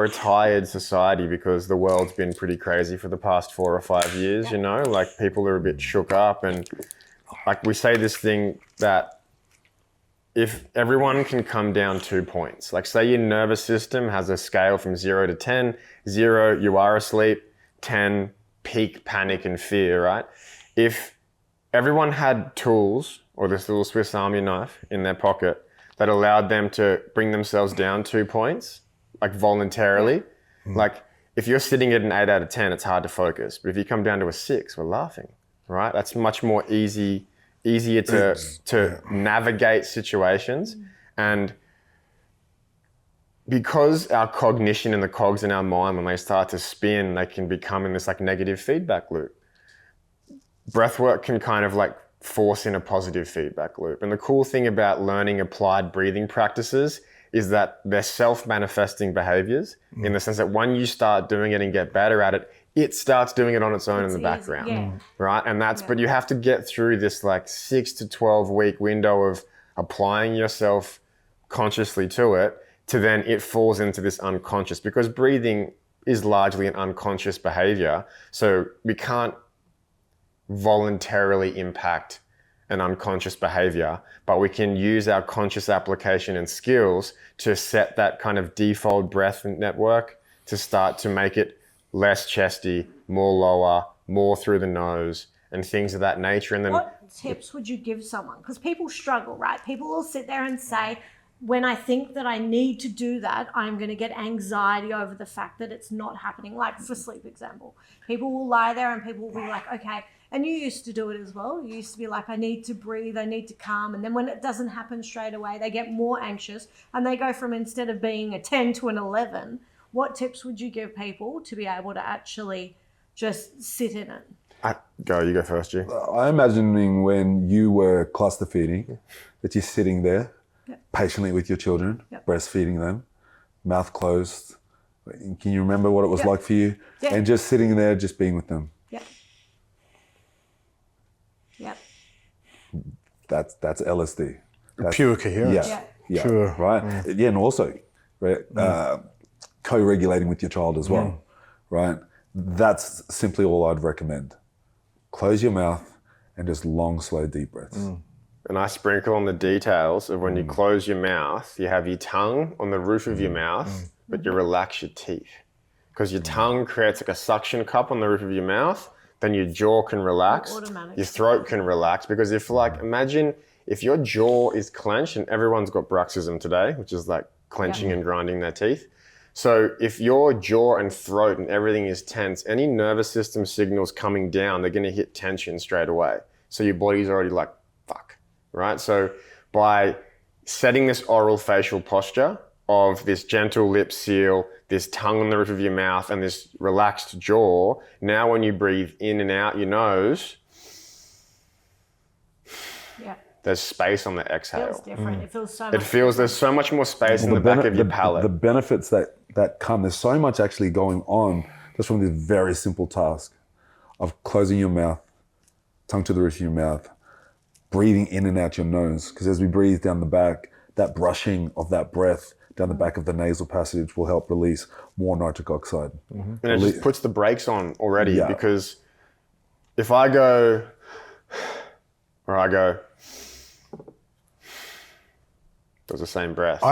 we're a tired society because the world's been pretty crazy for the past 4 or 5 years, you know, like people are a bit shook up, and like we say this thing that if everyone can come down 2 points, like say your nervous system has a scale from 0 to 10, 0, you are asleep, 10, peak panic and fear, right? If everyone had tools or this little Swiss Army knife in their pocket that allowed them to bring themselves down 2 points, like voluntarily, like if you're sitting at an 8 out of 10, it's hard to focus. But if you come down to a 6, we're laughing, right? That's much more easier to navigate situations. And because our cognition and the cogs in our mind, when they start to spin, they can become in this like negative feedback loop. Breathwork can kind of like force in a positive feedback loop. And the cool thing about learning applied breathing practices is that they're self-manifesting behaviors in the sense that when you start doing it and get better at it, it starts doing it on its own in the background, right? And that's, but you have to get through this like 6 to 12 week window of applying yourself consciously to it, to then it falls into this unconscious, because breathing is largely an unconscious behavior. So we can't voluntarily impact an unconscious behavior, but we can use our conscious application and skills to set that kind of default breath network to start to make it less chesty, more lower, more through the nose, and things of that nature. And then what tips would you give someone? Because people struggle, right? People will sit there and say, when I think that I need to do that, I'm going to get anxiety over the fact that it's not happening. Like for sleep example, people will lie there and people will be like, okay, and you used to do it as well. You used to be like, I need to breathe, I need to calm. And then when it doesn't happen straight away, they get more anxious and they go from, instead of being a 10 to an 11. What tips would you give people to be able to actually just sit in it? You go first, G. I'm imagining when you were cluster feeding, that you're sitting there patiently with your children, breastfeeding them, mouth closed. Can you remember what it was like for you? And just sitting there, just being with them. That's LSD. That's pure coherence. Pure. Right? And also, co-regulating with your child as well, right? That's simply all I'd recommend. Close your mouth and just long, slow, deep breaths. And I sprinkle on the details of when you close your mouth, you have your tongue on the roof of your mouth, but you relax your teeth. Because your tongue creates like a suction cup on the roof of your mouth, then your jaw can relax, your throat can relax. Because if like, imagine if your jaw is clenched, and everyone's got bruxism today, which is like clenching and grinding their teeth. So if your jaw and throat and everything is tense, any nervous system signals coming down, they're gonna hit tension straight away. So your body's already like, fuck, right? So by setting this oral facial posture of this gentle lip seal, this tongue on the roof of your mouth, and this relaxed jaw, now when you breathe in and out your nose, there's space on the exhale. It feels different. It feels so much different. There's so much more space in the back of your palate. The benefits that come, there's so much actually going on just from this very simple task of closing your mouth, tongue to the roof of your mouth, breathing in and out your nose. Because as we breathe down the back, that brushing of that breath down the back of the nasal passage will help release more nitric oxide. And it just puts the brakes on already, because if I go, or I go, it was the same breath.